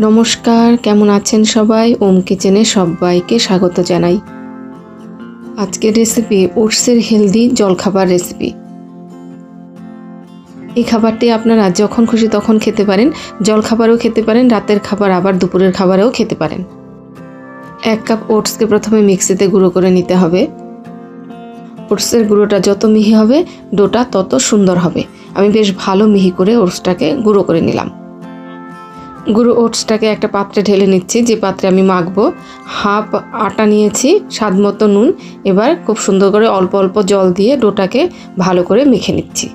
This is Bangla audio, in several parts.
নমস্কার, কেমন আছেন সবাই? ওম কিচেনে সবাইকে স্বাগত জানাই। আজকের রেসিপি ওটসের হেলদি জলখাবার রেসিপি। এই খাবারটি আপনারা যখন খুশি তখন খেতে পারেন, জলখাবারও খেতে পারেন, রাতের খাবার আবার দুপুরের খাবারেও খেতে পারেন। 1 কাপ ওটসকে প্রথমে মিক্সিতে গুঁড়ো করে নিতে হবে। ওটসের গুঁড়োটা যত মিহি হবে ডোটা তত সুন্দর হবে। আমি বেশ ভালো মিহি করে ওটসটাকে গুঁড়ো করে নিলাম। গুঁড়ো ওটসটাকে একটা পাত্রে ঢেলে নিচ্ছি, যে পাত্রে আমি মাখবো। হাফ আটা নিয়েছি, স্বাদ মতো নুন। এবার খুব সুন্দর করে অল্প অল্প জল দিয়ে ডোটাকে ভালো করে মেখে নিচ্ছি।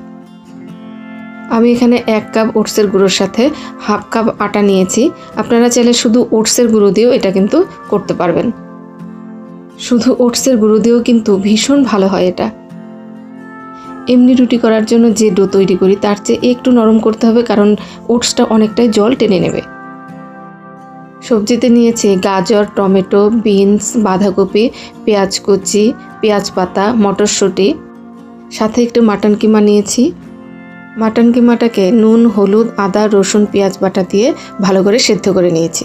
আমি এখানে 1 কাপ ওটসের গুঁড়োর সাথে হাফ কাপ আটা নিয়েছি। আপনারা চাইলে শুধু ওটসের গুঁড়ো দিয়েও এটা কিন্তু করতে পারবেন। শুধু ওটসের গুঁড়ো দিয়েও কিন্তু ভীষণ ভালো হয় এটা। এমনি রুটি করার জন্য যে ডো তৈরি করি তার চেয়ে একটু নরম করতে হবে, কারণ ওটসটা অনেকটাই জল টেনে নেবে। সবজিতে নিয়েছি গাজর, টমেটো, বিনস, বাঁধাকপি, পেঁয়াজ কুচি, পেঁয়াজ পাতা, মটরশুঁটি, সাথে একটু মাটন কিমা নিয়েছি। মাটন কিমাটাকে নুন, হলুদ, আদা, রসুন, পেঁয়াজ বাটা দিয়ে ভালো করে সেদ্ধ করে নিয়েছি।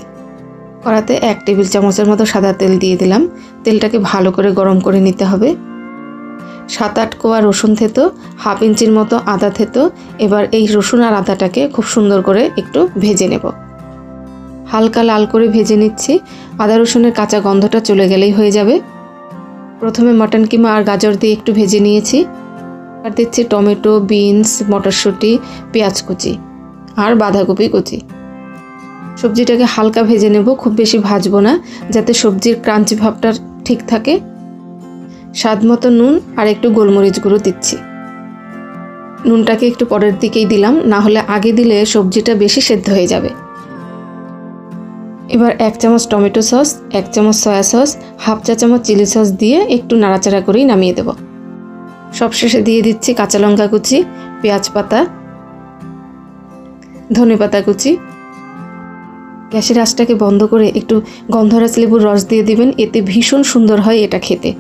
কড়াতে 1 টেবিল চামচের মতো সাদা তেল দিয়ে দিলাম। তেলটাকে ভালো করে গরম করে নিতে হবে। 7-8 কোয়া রসুন থেতো, হাফ ইঞ্চির মতো আদা থেতো। এবার এই রসুন আর আদাটাকে খুব সুন্দর করে একটু ভেজে নেব। হালকা লাল করে ভেজে নিচ্ছি। আদা রসুনের কাঁচা গন্ধটা চলে গেলেই হয়ে যাবে। প্রথমে মাটন কিমা আর গাজর দিয়ে একটু ভেজে নিয়েছি। আর দিচ্ছি টমেটো, বিনস, মটরশুঁটি, পেঁয়াজ কুচি আর বাঁধাকপি কুচি। সবজিটাকে হালকা ভেজে নেব, খুব বেশি ভাজবো না, যাতে সবজির ক্রাঞ্চি ভাবটা ঠিক থাকে। স্বাদ মতো নুন আর একটু গোলমরিচ গুঁড়ো দিচ্ছি। নুনটাকে একটু পরের দিকেই দিলাম, না হলে আগে দিলে সবজিটা বেশি সেদ্ধ হয়ে যাবে। এবার 1 চামচ টমেটো সস, 1 চামচ সয়া সস, হাফ চা চামচ চিলি সস দিয়ে একটু নাড়াচাড়া করেই নামিয়ে দেব। সবশেষে দিয়ে দিচ্ছি কাঁচা লঙ্কা কুচি, পেঁয়াজ পাতা, ধনেপাতা কুচি। গ্যাসের আঁচটাকে বন্ধ করে একটু গন্ধরাজ লেবুর রস দিয়ে দিবেন, এতে ভীষণ সুন্দর হয় এটা খেতে।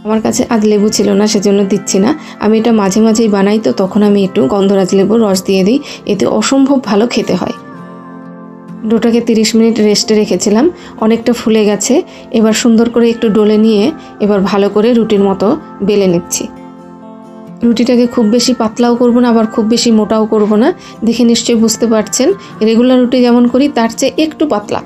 আমার কাছে আজ লেবু ছিল না, সেজন্য দিচ্ছি না। আমি এটা মাঝে মাঝেই বানাই, তো তখন আমি একটু গন্ধরাজ লেবুর রস দিয়ে দিই, এতে অসম্ভব ভালো খেতে হয়। ডোটাকে 30 মিনিট রেস্টে রেখেছিলাম, অনেকটা ফুলে গেছে। এবার সুন্দর করে একটু ডলে নিয়ে এবার ভালো করে রুটির মতো বেলে নিচ্ছি। রুটিটাকে খুব বেশি পাতলাও করব না, আবার খুব বেশি মোটাও করব না। দেখে নিশ্চয়ই বুঝতে পারছেন, রেগুলার রুটি যেমন করি তার চেয়ে একটু পাতলা।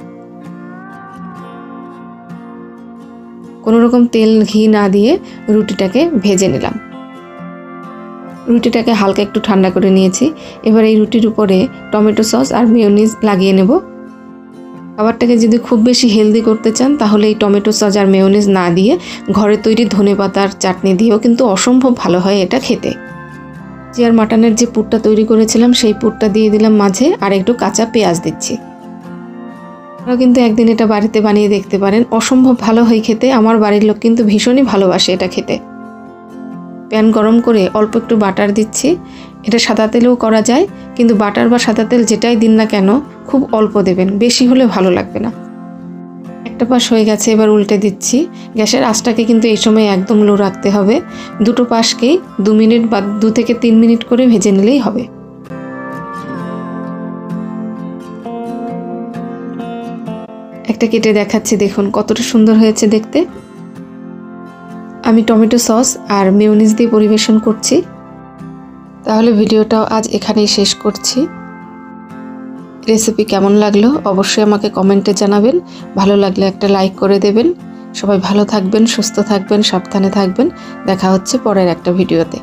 কোনো রকম তেল ঘি না দিয়ে রুটিটাকে ভেজে নিলাম। রুটিটাকে হালকা একটু ঠান্ডা করে নিয়েছি। এবার এই রুটির উপরে টমেটো সস আর মেয়োনিজ লাগিয়ে নেব। খাবারটাকে যদি খুব বেশি হেলদি করতে চান তাহলে এই টমেটো সস আর মেয়োনিজ না দিয়ে ঘরে তৈরি ধনেপাতার চাটনি দিয়েও কিন্তু অসম্ভব ভালো হয় এটা খেতে। চিয়ার মাটনের যে পুরটা তৈরি করেছিলাম সেই পুরটা দিয়ে দিলাম মাঝে, আর একটু কাঁচা পেঁয়াজ দিচ্ছি। আপনারা কিন্তু একদিন এটা বাড়িতে বানিয়ে দেখতে পারেন, অসম্ভব ভালো হয় খেতে। আমার বাড়ির লোক কিন্তু ভীষণই ভালোবাসে এটা খেতে। প্যান গরম করে অল্প একটু বাটার দিচ্ছি। এটা সাদা তেলেও করা যায়, কিন্তু বাটার বা সাদা তেল যেটাই দিন না কেন খুব অল্প দেবেন, বেশি হলে ভালো লাগবে না। একটা পাশ হয়ে গেছে, এবার উল্টে দিচ্ছি। গ্যাসের আঁচটাকে কিন্তু এই সময় একদম লো রাখতে হবে। দুটো পাশকেই 2 মিনিট বা 2 থেকে 3 মিনিট করে ভেজে নিলেই হবে। একটা কেটে দেখাচ্ছি, দেখুন কতটা সুন্দর হয়েছে দেখতে। আমি টমেটো সস আর মেয়োনিজ দিয়ে পরিবেশন করছি। তাহলে ভিডিওটাও আজ এখানেই শেষ করছি। রেসিপি কেমন লাগলো অবশ্যই আমাকে কমেন্টে জানাবেন। ভালো লাগলে একটা লাইক করে দেবেন। সবাই ভালো থাকবেন, সুস্থ থাকবেন, সাবধানে থাকবেন। দেখা হচ্ছে পরের একটা ভিডিওতে।